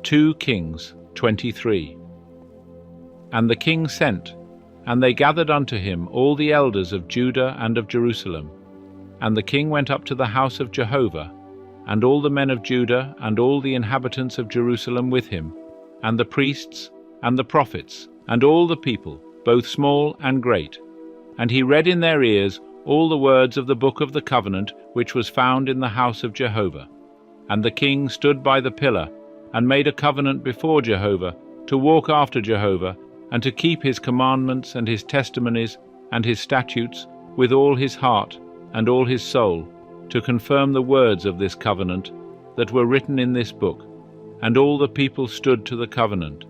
2 Kings 23. And the king sent, and they gathered unto him all the elders of Judah and of Jerusalem. And the king went up to the house of Jehovah, and all the men of Judah and all the inhabitants of Jerusalem with him, and the priests and the prophets, and all the people, both small and great. And he read in their ears all the words of the book of the covenant which was found in the house of Jehovah. And the king stood by the pillar, and made a covenant before Jehovah, to walk after Jehovah, and to keep his commandments and his testimonies and his statutes with all his heart and all his soul, to confirm the words of this covenant that were written in this book. And all the people stood to the covenant.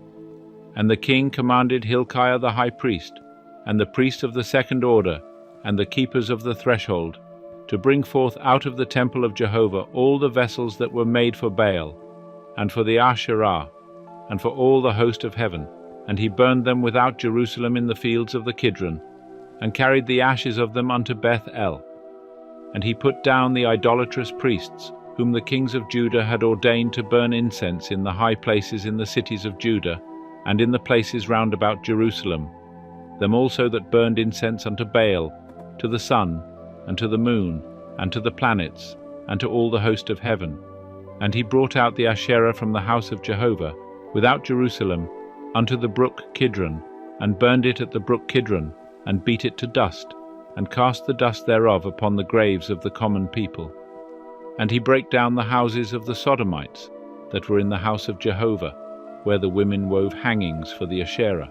And the king commanded Hilkiah the high priest, and the priests of the second order, and the keepers of the threshold, to bring forth out of the temple of Jehovah all the vessels that were made for Baal, and for the Asherah, and for all the host of heaven. And he burned them without Jerusalem in the fields of the Kidron, and carried the ashes of them unto Beth El. And he put down the idolatrous priests, whom the kings of Judah had ordained to burn incense in the high places in the cities of Judah, and in the places round about Jerusalem, them also that burned incense unto Baal, to the sun, and to the moon, and to the planets, and to all the host of heaven. And he brought out the Asherah from the house of Jehovah, without Jerusalem, unto the brook Kidron, and burned it at the brook Kidron, and beat it to dust, and cast the dust thereof upon the graves of the common people. And he brake down the houses of the Sodomites, that were in the house of Jehovah, where the women wove hangings for the Asherah.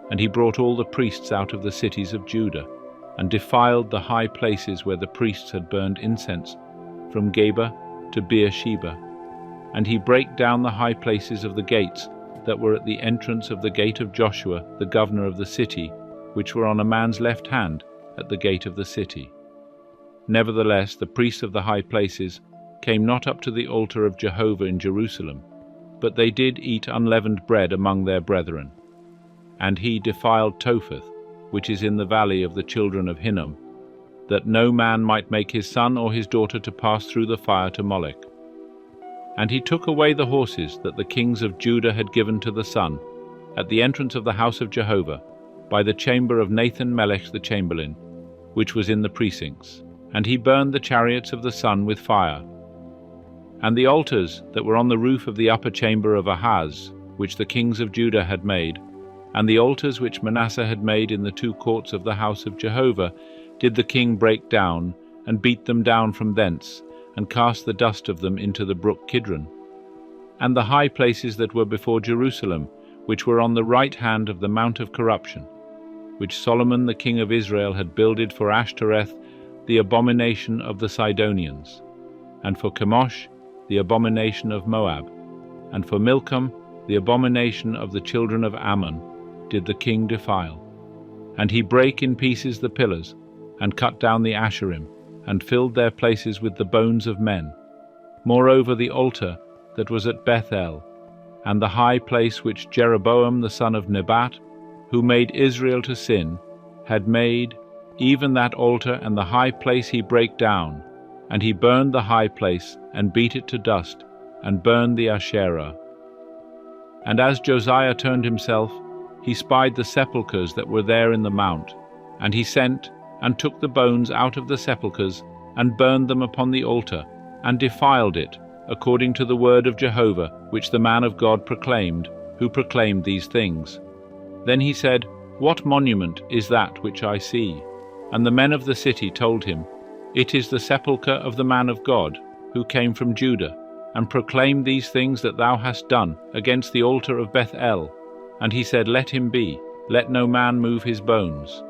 And he brought all the priests out of the cities of Judah, and defiled the high places where the priests had burned incense, from Geba to Beersheba. And he brake down the high places of the gates that were at the entrance of the gate of Joshua, the governor of the city, which were on a man's left hand at the gate of the city. Nevertheless, the priests of the high places came not up to the altar of Jehovah in Jerusalem, but they did eat unleavened bread among their brethren. And he defiled Topheth, which is in the valley of the children of Hinnom, that no man might make his son or his daughter to pass through the fire to Molech. And he took away the horses that the kings of Judah had given to the sun, at the entrance of the house of Jehovah, by the chamber of Nathan-melech the chamberlain, which was in the precincts. And he burned the chariots of the sun with fire. And the altars that were on the roof of the upper chamber of Ahaz, which the kings of Judah had made, and the altars which Manasseh had made in the 2 courts of the house of Jehovah, did the king break down, and beat them down from thence, and cast the dust of them into the brook Kidron. And the high places that were before Jerusalem, which were on the right hand of the mount of corruption, which Solomon the king of Israel had builded for Ashtoreth, the abomination of the Sidonians, and for Chemosh, the abomination of Moab, and for Milcom, the abomination of the children of Ammon, did the king defile. And he brake in pieces the pillars, and cut down the Asherim, and filled their places with the bones of men. Moreover the altar that was at Bethel, and the high place which Jeroboam the son of Nebat, who made Israel to sin, had made, even that altar and the high place he brake down, and he burned the high place, and beat it to dust, and burned the Asherah. And as Josiah turned himself, he spied the sepulchres that were there in the mount, and he sent, and took the bones out of the sepulchres, and burned them upon the altar, and defiled it, according to the word of Jehovah, which the man of God proclaimed, who proclaimed these things. Then he said, What monument is that which I see? And the men of the city told him, It is the sepulchre of the man of God, who came from Judah, and proclaimed these things that thou hast done against the altar of Beth-el. And he said, Let him be, let no man move his bones.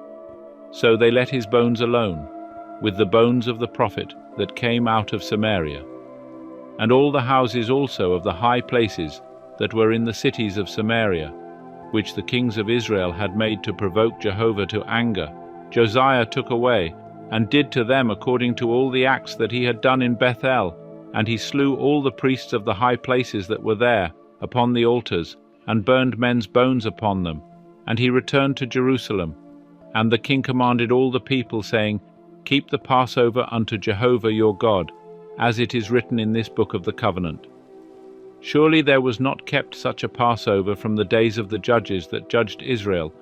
So they let his bones alone, with the bones of the prophet that came out of Samaria. And all the houses also of the high places that were in the cities of Samaria, which the kings of Israel had made to provoke Jehovah to anger, Josiah took away, and did to them according to all the acts that he had done in Bethel. And he slew all the priests of the high places that were there upon the altars, and burned men's bones upon them. And he returned to Jerusalem. And the king commanded all the people, saying, Keep the Passover unto Jehovah your God, as it is written in this book of the covenant. Surely there was not kept such a Passover from the days of the judges that judged Israel,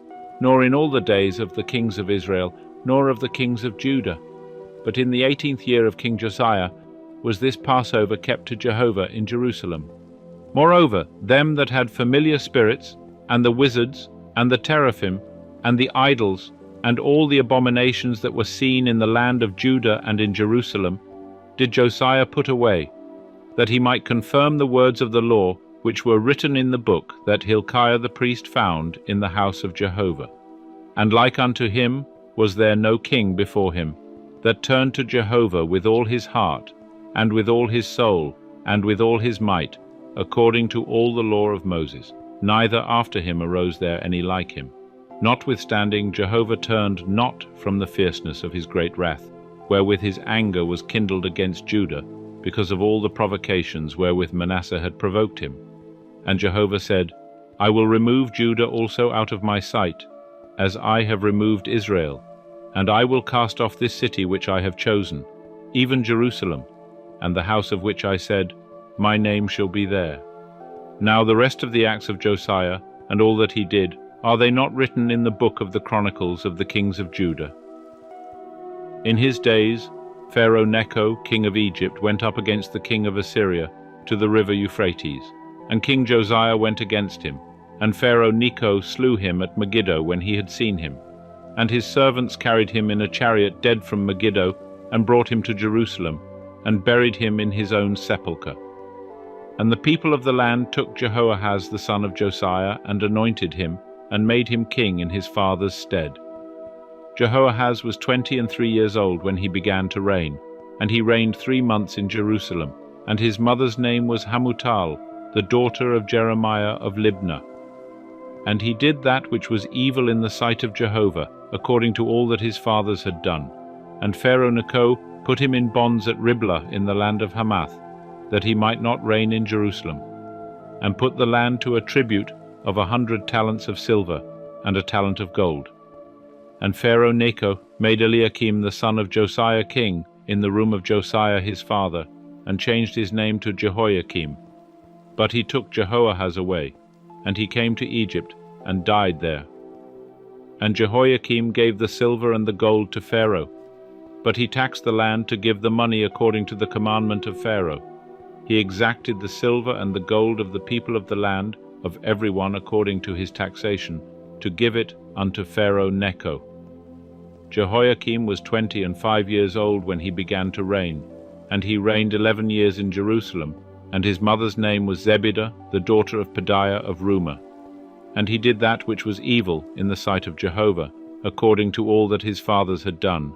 nor in all the days of the kings of Israel, nor of the kings of Judah. But in the 18th year of King Josiah was this Passover kept to Jehovah in Jerusalem. Moreover, them that had familiar spirits, and the wizards, and the teraphim, and the idols, and all the abominations that were seen in the land of Judah and in Jerusalem, did Josiah put away, that he might confirm the words of the law which were written in the book that Hilkiah the priest found in the house of Jehovah. And like unto him was there no king before him, that turned to Jehovah with all his heart, and with all his soul, and with all his might, according to all the law of Moses. Neither after him arose there any like him. Notwithstanding, Jehovah turned not from the fierceness of his great wrath, wherewith his anger was kindled against Judah, because of all the provocations wherewith Manasseh had provoked him. And Jehovah said, I will remove Judah also out of my sight, as I have removed Israel, and I will cast off this city which I have chosen, even Jerusalem, and the house of which I said, My name shall be there. Now the rest of the acts of Josiah, and all that he did, are they not written in the book of the Chronicles of the kings of Judah? In his days, Pharaoh Necho, king of Egypt, went up against the king of Assyria to the river Euphrates, and King Josiah went against him, and Pharaoh Necho slew him at Megiddo when he had seen him. And his servants carried him in a chariot dead from Megiddo, and brought him to Jerusalem, and buried him in his own sepulchre. And the people of the land took Jehoahaz the son of Josiah, and anointed him, and made him king in his father's stead. Jehoahaz was 23 years old when he began to reign, and he reigned 3 months in Jerusalem, and his mother's name was Hamutal, the daughter of Jeremiah of Libnah. And he did that which was evil in the sight of Jehovah, according to all that his fathers had done. And Pharaoh Necho put him in bonds at Riblah in the land of Hamath, that he might not reign in Jerusalem, and put the land to a tribute of 100 talents of silver, and a talent of gold. And Pharaoh Necho made Eliakim the son of Josiah king in the room of Josiah his father, and changed his name to Jehoiakim. But he took Jehoahaz away, and he came to Egypt, and died there. And Jehoiakim gave the silver and the gold to Pharaoh, but he taxed the land to give the money according to the commandment of Pharaoh. He exacted the silver and the gold of the people of the land, of every one according to his taxation, to give it unto Pharaoh Necho. Jehoiakim was 25 years old when he began to reign, and he reigned 11 years in Jerusalem, and his mother's name was Zebidah, the daughter of Pedaiah of Rumah. And he did that which was evil in the sight of Jehovah, according to all that his fathers had done.